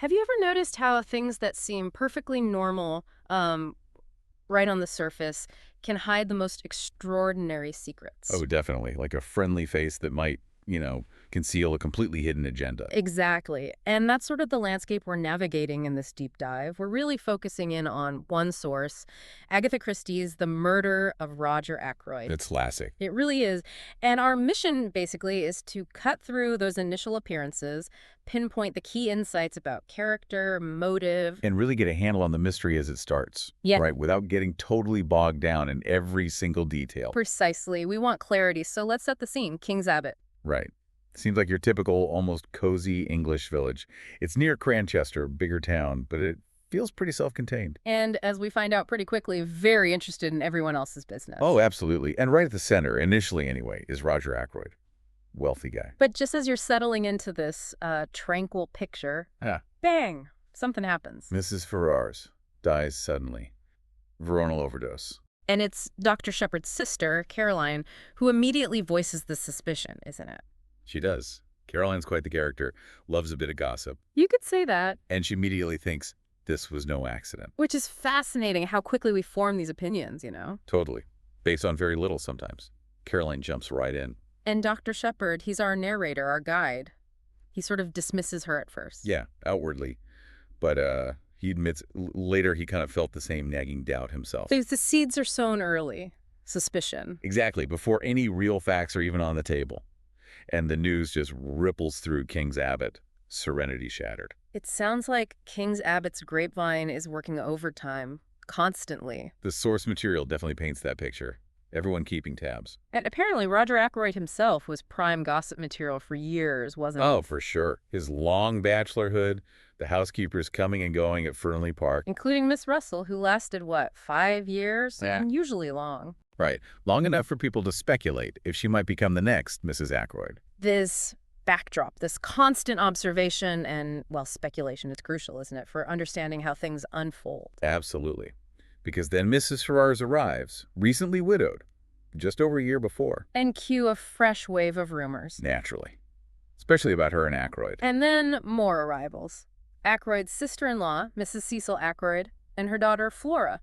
Have you ever noticed how things that seem perfectly normal, right on the surface, can hide the most extraordinary secrets? Oh, definitely. Like a friendly face that might, conceal a completely hidden agenda. Exactly. And that's sort of the landscape we're navigating in this deep dive. We're really focusing in on one source, Agatha Christie's The Murder of Roger Ackroyd. It's classic. It really is. And our mission basically is to cut through those initial appearances, pinpoint the key insights about character, motive. And really get a handle on the mystery as it starts, Yeah, right? Without getting totally bogged down in every single detail. precisely. We want clarity. So let's set the scene. King's Abbot. Right. Seems like your typical, almost cozy English village. It's near Cranchester, bigger town, but it feels pretty self-contained. And as we find out pretty quickly, very interested in everyone else's Oh, business. absolutely. And right at the center, initially anyway, is Roger Ackroyd. Wealthy guy. But just as you're settling into this tranquil picture, Ah, bang, something happens. Mrs. Ferrars dies suddenly. Veronal overdose. And it's Dr. Shepard's sister, Caroline, who immediately voices the suspicion, isn't it? She does. Caroline's quite the character, loves a bit of gossip, You could say that, and she immediately thinks this was no accident. which is fascinating how quickly we form these opinions. Totally. Based on very little sometimes. Caroline jumps right in. And Dr. Shepard, he's our narrator, our guide. He sort of dismisses her at first. Yeah, outwardly. But he admits later he kind of felt the same nagging doubt himself. So the seeds are sown early. Suspicion. Exactly, before any real facts are even on the table. And the news just ripples through King's Abbot, serenity shattered. It sounds like King's Abbot's grapevine is working overtime, constantly. The source material definitely paints that picture. Everyone keeping tabs. And apparently Roger Ackroyd himself was prime gossip material for years, wasn't he? Oh, for sure. His long bachelorhood, the housekeepers coming and going at Fernley Park. Including Miss Russell, who lasted, what, 5 years? Yeah. Unusually long. Right. Long enough for people to speculate if she might become the next Mrs. Ackroyd. This backdrop, this constant observation and, well, speculation is crucial, isn't it, for understanding how things unfold. Absolutely. Because then Mrs. Ferrars arrives, recently widowed, just over a year before. And cue a fresh wave of rumors. Naturally. Especially about her and Ackroyd. And then more arrivals. Ackroyd's sister-in-law, Mrs. Cecil Ackroyd, and her daughter, Flora,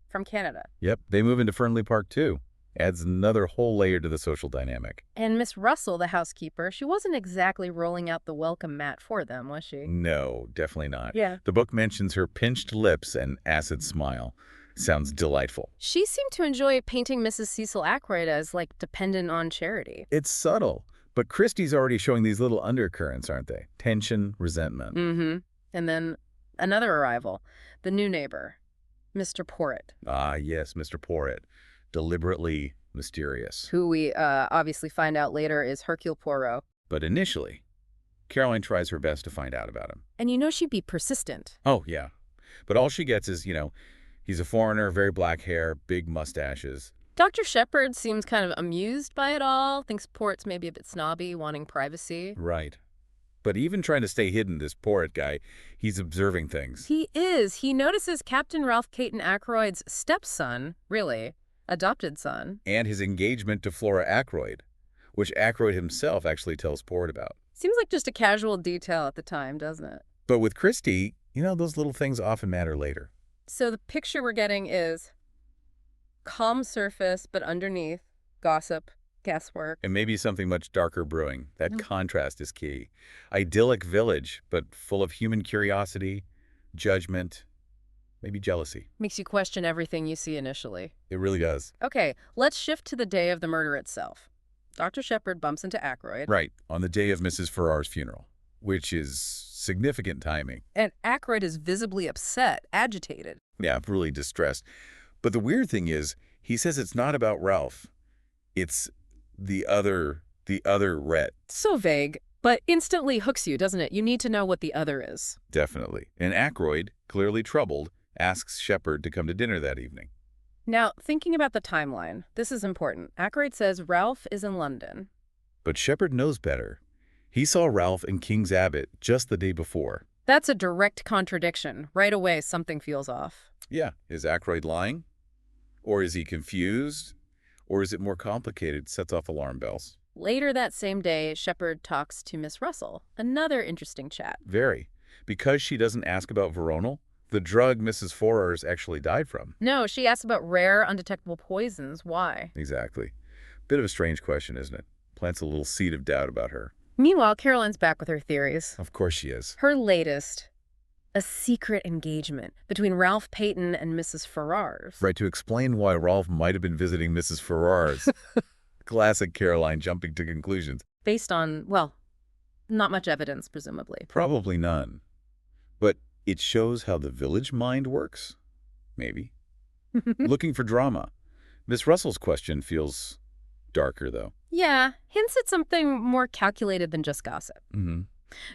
from Canada. Yep, they move into Fernley Park too. Adds another whole layer to the social dynamic. And Miss Russell, the housekeeper, she wasn't exactly rolling out the welcome mat for them, was she? No, definitely not. Yeah. The book mentions her pinched lips and acid smile. Sounds delightful. She seemed to enjoy painting Mrs. Cecil Ackroyd as, like, dependent on charity. It's subtle, but Christie's already showing these little undercurrents, aren't they? Tension, resentment. Mm-hmm. And then another arrival, the new neighbor, Mr. Porritt, Ah, yes, Mr. Poirot. Deliberately mysterious. who we obviously find out later is Hercule Poirot. But initially, Caroline tries her best to find out about him. And she'd be persistent. Oh, yeah. But all she gets is, he's a foreigner, very black hair, big mustaches. Dr. Shepard seems kind of amused by it all, thinks Porritt's maybe a bit snobby, wanting privacy. Right. But even trying to stay hidden, this Poirot guy, he's observing things. He is. He notices Captain Ralph Caton Ackroyd's stepson, really, adopted son. And his engagement to Flora Ackroyd, which Ackroyd himself actually tells Poirot about. Seems like just a casual detail at the time, doesn't it? But with Christie, those little things often matter later. So the picture we're getting is calm surface, but underneath, gossip, guesswork. And maybe something much darker brewing. That contrast is key. Idyllic village, but full of human curiosity, judgment, maybe jealousy. Makes you question everything you see initially. It really does. Okay, let's shift to the day of the murder itself. Dr. Shepard bumps into Ackroyd. Right, on the day of Mrs. Ferrars' funeral, which is significant timing. And Ackroyd is visibly upset, agitated. Yeah, really distressed. But the weird thing is, he says it's not about Ralph. It's the other Rhett. So vague, but instantly hooks you, doesn't it? You need to know what the other is. Definitely. And Ackroyd, clearly troubled, asks Shepard to come to dinner that evening. Now, thinking about the timeline, this is important. Ackroyd says Ralph is in London. But Shepard knows better. He saw Ralph in King's Abbot just the day before. That's a direct contradiction. Right away, something feels off. Yeah, is Ackroyd lying? Or is he confused? Or is it more complicated? Sets off alarm bells. Later that same day, Shepard talks to Miss Russell. Another interesting chat. Very. Because she doesn't ask about Veronal, the drug Mrs. Forrars actually died from. No, she asks about rare, undetectable poisons. Why? Exactly. Bit of a strange question, isn't it? Plants a little seed of doubt about her. Meanwhile, Caroline's back with her theories. Of course she is. Her latest, a secret engagement between Ralph Peyton and Mrs. Ferrars. Right, to explain why Rolf might have been visiting Mrs. Ferrars. Classic Caroline jumping to conclusions. Based on, well, not much evidence, presumably. Probably none. But it shows how the village mind works? Maybe. Looking for drama. Miss Russell's question feels darker, though. Yeah, hints at something more calculated than just gossip. Mm-hmm.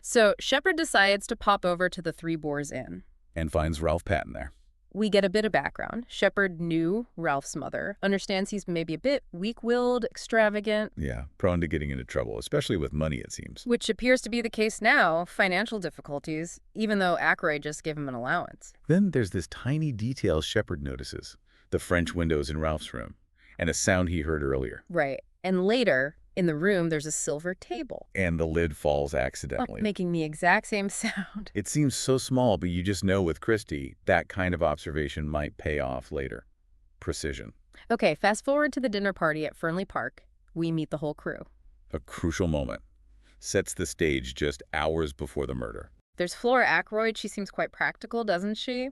So Shepard decides to pop over to the Three Boars Inn. And finds Ralph Patton there. We get a bit of background. Shepard knew Ralph's mother, understands he's maybe a bit weak-willed, extravagant. Yeah, prone to getting into trouble, especially with money, it seems. Which appears to be the case now, financial difficulties, even though Ackroyd just gave him an allowance. Then there's this tiny detail Shepard notices. The French windows in Ralph's room. And a sound he heard earlier. Right. And later, in the room, there's a silver table. And the lid falls accidentally. Making the exact same sound. It seems so small, but you just know with Christie, that kind of observation might pay off later. Precision. Okay, fast forward to the dinner party at Fernley Park. We meet the whole crew. A crucial moment. Sets the stage just hours before the murder. There's Flora Ackroyd. She seems quite practical, doesn't she?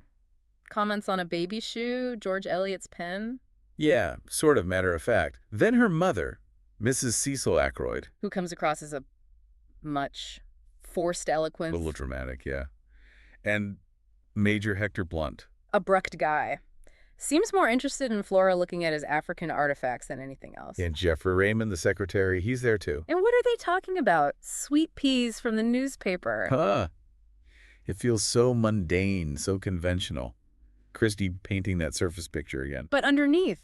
Comments on a baby shoe, George Eliot's pen. Yeah, sort of matter of fact. Then her mother, Mrs. Cecil Ackroyd. Who comes across as a much forced eloquence. A little dramatic, yeah. And Major Hector Blunt. Abrupt guy. Seems more interested in Flora looking at his African artifacts than anything else. And Jeffrey Raymond, the secretary, he's there too. And what are they talking about? Sweet peas from the newspaper. Huh. It feels so mundane, so conventional. Christie painting that surface picture again. But underneath,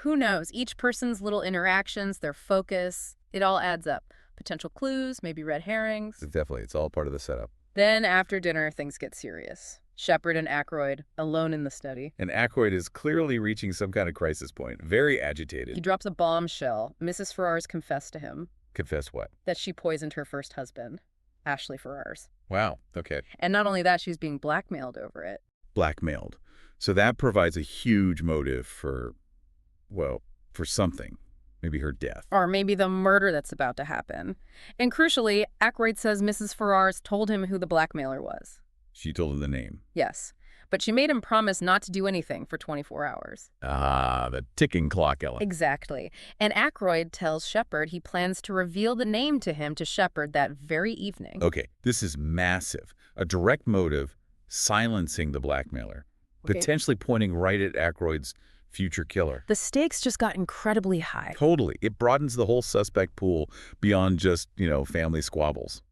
who knows? Each person's little interactions, their focus, it all adds up. Potential clues, maybe red herrings. Definitely, it's all part of the setup. Then after dinner, things get serious. Shepard and Ackroyd, alone in the study. And Ackroyd is clearly reaching some kind of crisis point, very agitated. He drops a bombshell. Mrs. Ferrars confessed to him. Confess what? That she poisoned her first husband, Ashley Ferrars. Wow, okay. And not only that, she's being blackmailed over it. Blackmailed. So that provides a huge motive for, well, for something. Maybe her death. Or maybe the murder that's about to happen. And crucially, Ackroyd says Mrs. Ferrars told him who the blackmailer was. She told him the name. Yes. But she made him promise not to do anything for 24 hours. Ah, the ticking clock element. Exactly. And Ackroyd tells Shepard he plans to reveal the name to him to Shepard that very evening. Okay, this is massive. A direct motive silencing the blackmailer. Okay. Potentially pointing right at Ackroyd's future killer. The stakes just got incredibly high. Totally. It broadens the whole suspect pool beyond just, family squabbles.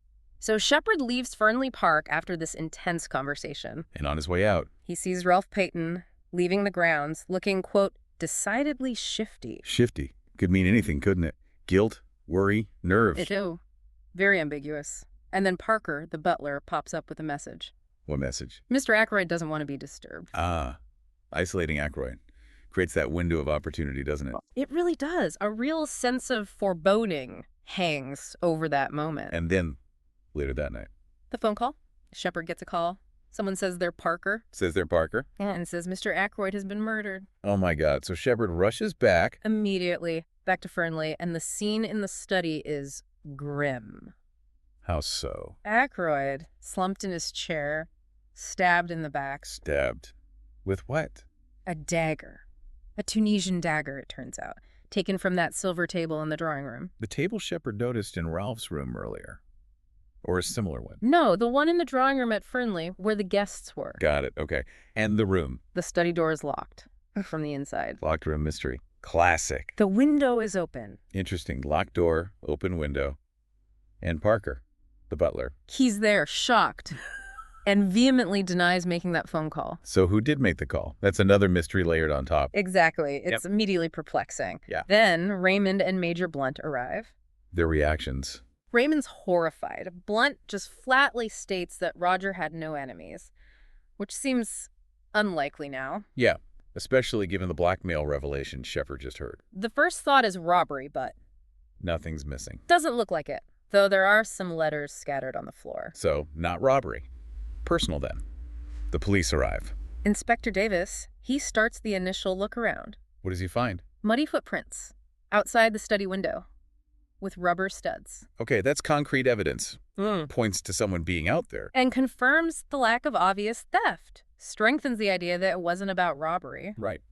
So Shepard leaves Fernley Park after this intense conversation. And on his way out. He sees Ralph Peyton leaving the grounds, looking, quote, decidedly shifty. Shifty. Could mean anything, couldn't it? Guilt, worry, nerves. It do. Very ambiguous. And then Parker, the butler, pops up with a message. What message? Mr. Ackroyd doesn't want to be disturbed. Ah, isolating Ackroyd. Creates that window of opportunity, doesn't it? It really does. A real sense of foreboding hangs over that moment. And then, later that night. The phone call. Shepard gets a call. Someone says they're Parker. Says they're Parker. And says Mr. Ackroyd has been murdered. Oh my God. So Shepard rushes back. Immediately, back to Fernley, and the scene in the study is grim. How so? Ackroyd, slumped in his chair, stabbed in the back. Stabbed. With what? A dagger. A Tunisian dagger, it turns out, taken from that silver table in the drawing room. The table Shepard noticed in Ralph's room earlier. Or a similar one. No, the one in the drawing room at Fernley, where the guests were. Got it. Okay. And the room. The study door is locked from the inside. Locked room mystery. Classic. The window is open. Interesting. Locked door, open window. And Parker, the butler. He's there, shocked, and vehemently denies making that phone call. So who did make the call? That's another mystery layered on top. Exactly. It's immediately perplexing. Yeah. Then Raymond and Major Blunt arrive. Their reactions. Raymond's horrified. Blunt just flatly states that Roger had no enemies, which seems unlikely now. Yeah, especially given the blackmail revelation Shepard just heard. The first thought is robbery, but Nothing's missing. doesn't look like it, though there are some letters scattered on the floor. So, not robbery. Personal then. The police arrive. Inspector Davis, he starts the initial look around. What does he find? Muddy footprints outside the study window with rubber studs. Okay, that's concrete evidence. Hmm. Points to someone being out there. And confirms the lack of obvious theft. Strengthens the idea that it wasn't about robbery. Right.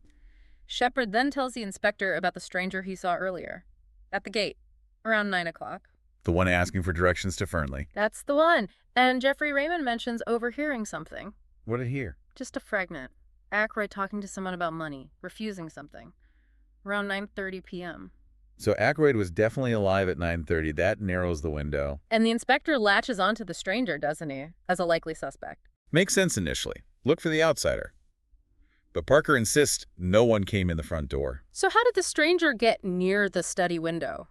Shepard then tells the inspector about the stranger he saw earlier. At the gate, around 9 o'clock. The one asking for directions to Fernley. That's the one. And Jeffrey Raymond mentions overhearing something. What did he hear? Just a fragment. Ackroyd talking to someone about money, refusing something. Around 9:30 p.m. So Ackroyd was definitely alive at 9:30. That narrows the window. And the inspector latches onto the stranger, doesn't he, as a likely suspect? Makes sense initially. Look for the outsider. But Parker insists no one came in the front door. So how did the stranger get near the study window?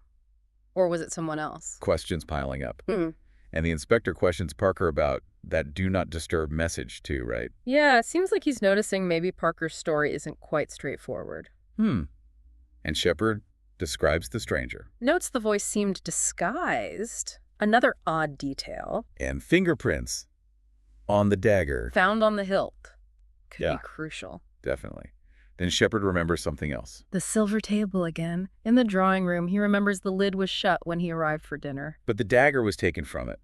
Or was it someone else? Questions piling up. Hmm. And the inspector questions Parker about that do not disturb message too, right? Yeah, it seems like he's noticing maybe Parker's story isn't quite straightforward. And Shepard describes the stranger. Notes the voice seemed disguised. Another odd detail. And fingerprints on the dagger. Found on the hilt. Could Yeah. be crucial. Definitely. Then Shepard remembers something else. The silver table again. In the drawing room, he remembers the lid was shut when he arrived for dinner. But the dagger was taken from it.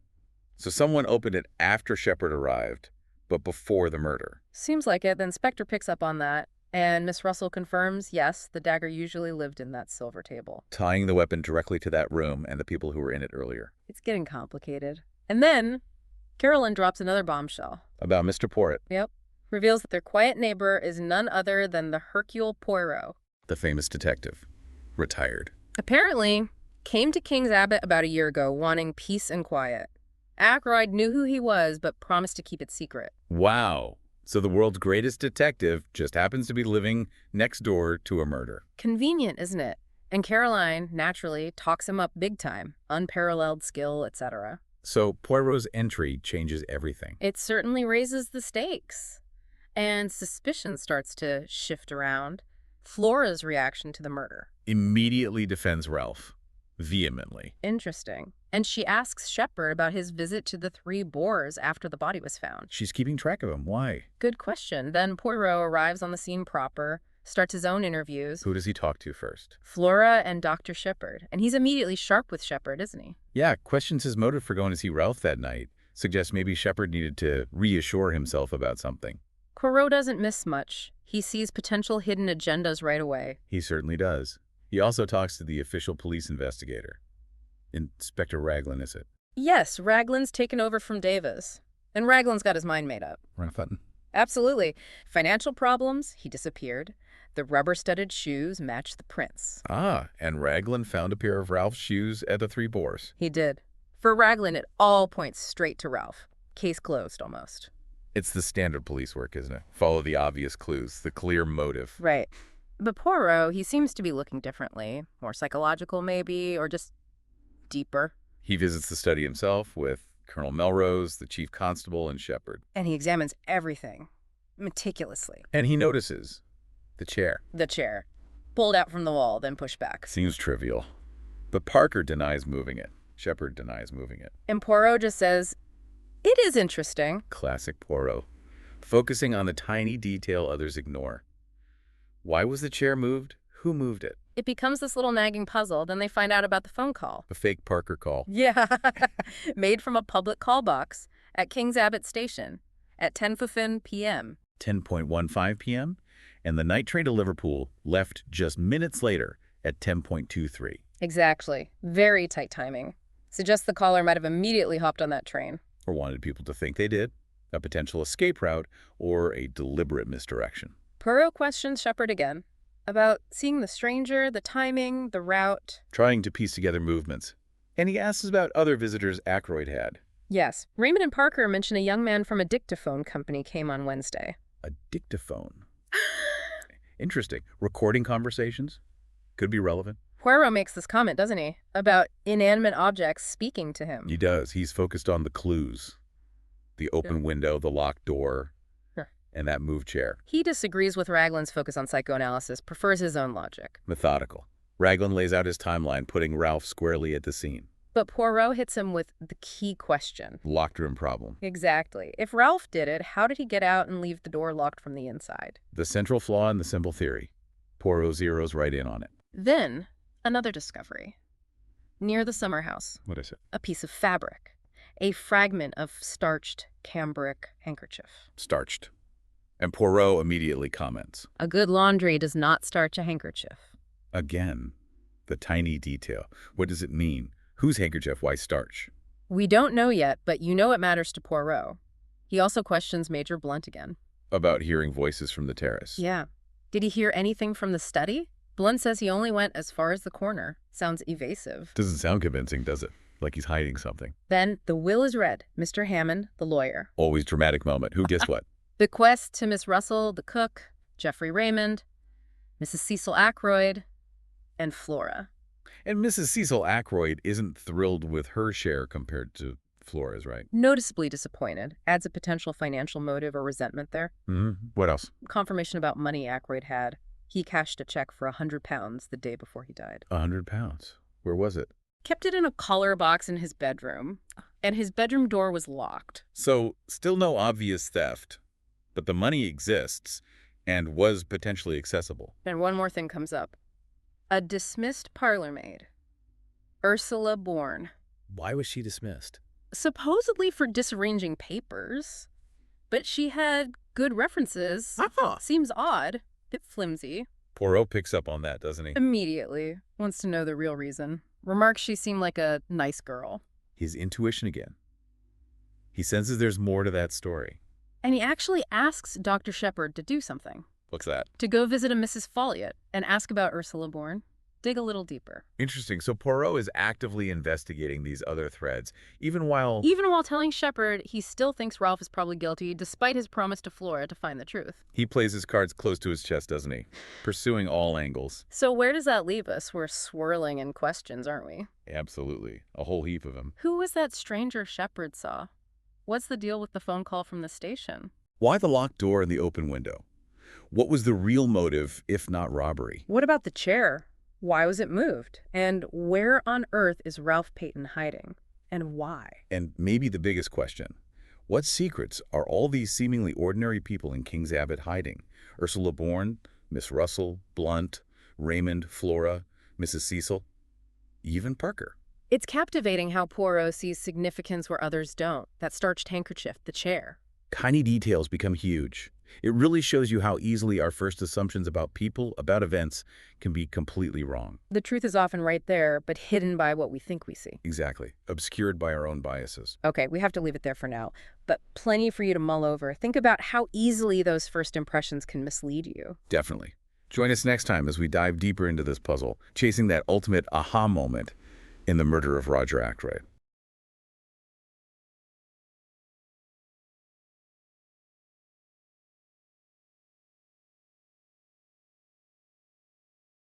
So someone opened it after Shepard arrived, but before the murder. Seems like it. The inspector picks up on that. And Miss Russell confirms, yes, the dagger usually lived in that silver table. Tying the weapon directly to that room and the people who were in it earlier. It's getting complicated. And then Carolyn drops another bombshell. About Mr. Poirot, Yep. Reveals that their quiet neighbor is none other than the Hercule Poirot. the famous detective. Retired. Apparently, came to King's Abbot about a year ago wanting peace and quiet. Ackroyd knew who he was, but promised to keep it secret. Wow. So the world's greatest detective just happens to be living next door to a murder. Convenient, isn't it? And Caroline, naturally, talks him up big time. Unparalleled skill, etc. So Poirot's entry changes everything. It certainly raises the stakes. And suspicion starts to shift around. Flora's reaction to the murder. Immediately defends Ralph. Vehemently. Interesting. And she asks Shepard about his visit to the Three Boars after the body was found. She's keeping track of him. Why? Good question. Then Poirot arrives on the scene proper, starts his own interviews. Who does he talk to first? Flora and Dr. Shepard. And he's immediately sharp with Shepard, isn't he? Yeah, questions his motive for going to see Ralph that night. Suggests maybe Shepard needed to reassure himself about something. Poirot doesn't miss much. He sees potential hidden agendas right away. He certainly does. He also talks to the official police investigator. Inspector Raglan, is it? Yes, Raglan's taken over from Davis. And Raglan's got his mind made up. Rafutton. Absolutely. Financial problems, he disappeared. The rubber-studded shoes match the prints. Ah, and Raglan found a pair of Ralph's shoes at the Three Boars. He did. For Raglan, it all points straight to Ralph. Case closed, almost. It's the standard police work, isn't it? Follow the obvious clues, the clear motive. Right. But Poirot, he seems to be looking differently. More psychological, maybe, or just deeper. He visits the study himself with Colonel Melrose, the chief constable, and Shepard. And he examines everything, meticulously. And he notices the chair. The chair. Pulled out from the wall, then pushed back. Seems trivial. But Parker denies moving it. Shepard denies moving it. And Poirot just says, "It is interesting." Classic Poirot. Focusing on the tiny detail others ignore. Why was the chair moved? Who moved it? It becomes this little nagging puzzle. Then they find out about the phone call. A fake Parker call. Yeah. Made from a public call box at King's Abbot Station at 10:15 p.m. 10:15 p.m. And the night train to Liverpool left just minutes later at 10:23. Exactly. Very tight timing. Suggests the caller might have immediately hopped on that train. Or wanted people to think they did. A potential escape route or a deliberate misdirection. Poirot questions Shepard again about seeing the stranger, the timing, the route. Trying to piece together movements. And he asks about other visitors Ackroyd had. Yes. Raymond and Parker mention a young man from a dictaphone company came on Wednesday. A dictaphone. Interesting. Recording conversations? Could be relevant. Poirot makes this comment, doesn't he? About inanimate objects speaking to him. He does. He's focused on the clues. The open window, the locked door, and that moved chair. He disagrees with Raglan's focus on psychoanalysis, prefers his own logic. Methodical. Raglan lays out his timeline, putting Ralph squarely at the scene. But Poirot hits him with the key question. Locked room problem. Exactly. If Ralph did it, how did he get out and leave the door locked from the inside? The central flaw in the simple theory. Poirot zeroes right in on it. Then, another discovery. Near the summer house, What is it? a piece of fabric, a fragment of starched cambric handkerchief. Starched. And Poirot immediately comments. A good laundry does not starch a handkerchief. Again, the tiny detail. What does it mean? Whose handkerchief? Why starch? We don't know yet, but you know it matters to Poirot. He also questions Major Blunt again. About hearing voices from the terrace. Yeah. Did he hear anything from the study? Blunt says he only went as far as the corner. Sounds evasive. Doesn't sound convincing, does it? Like he's hiding something. Then the will is read. Mr. Hammond, the lawyer. Always dramatic moment. Who gets what? Bequest to Miss Russell, the cook, Geoffrey Raymond, Mrs. Cecil Ackroyd, and Flora. And Mrs. Cecil Ackroyd isn't thrilled with her share compared to Flora's, right? Noticeably disappointed. Adds a potential financial motive or resentment there. What else? Confirmation about money Ackroyd had. He cashed a check for £100 the day before he died. £100. Where was it? Kept it in a collar box in his bedroom, and his bedroom door was locked. So, still no obvious theft, but the money exists and was potentially accessible. And one more thing comes up. A dismissed parlor maid, Ursula Bourne. Why was she dismissed? Supposedly for disarranging papers, but she had good references. Seems odd, bit flimsy. Poirot picks up on that, doesn't he? Immediately. Wants to know the real reason. Remarks she seemed like a nice girl. His intuition again. He senses there's more to that story. And he actually asks Dr. Shepard to do something. What's that? To go visit a Mrs. Folliot and ask about Ursula Bourne. Dig a little deeper. Interesting. So Poirot is actively investigating these other threads, even while telling Shepard he still thinks Ralph is probably guilty, despite his promise to Flora to find the truth. he plays his cards close to his chest, doesn't he? Pursuing all angles. So where does that leave us? We're swirling in questions, aren't we? Absolutely. A whole heap of them. Who was that stranger Shepard saw? What's the deal with the phone call from the station? Why the locked door and the open window? What was the real motive, if not robbery? What about the chair? Why was it moved? And where on earth is Ralph Payton hiding? And why? And maybe the biggest question, what secrets are all these seemingly ordinary people in King's Abbot hiding? Ursula Bourne, Miss Russell, Blunt, Raymond, Flora, Mrs. Cecil, even Parker. It's captivating how Poirot sees significance where others don't. That starched handkerchief, the chair. Tiny details become huge. It really shows you how easily our first assumptions about people, about events, can be completely wrong. The truth is often right there, but hidden by what we think we see. Exactly. Obscured by our own biases. Okay, we have to leave it there for now, but plenty for you to mull over. Think about how easily those first impressions can mislead you. Definitely. Join us next time as we dive deeper into this puzzle, chasing that ultimate aha moment in the murder of Roger Ackroyd.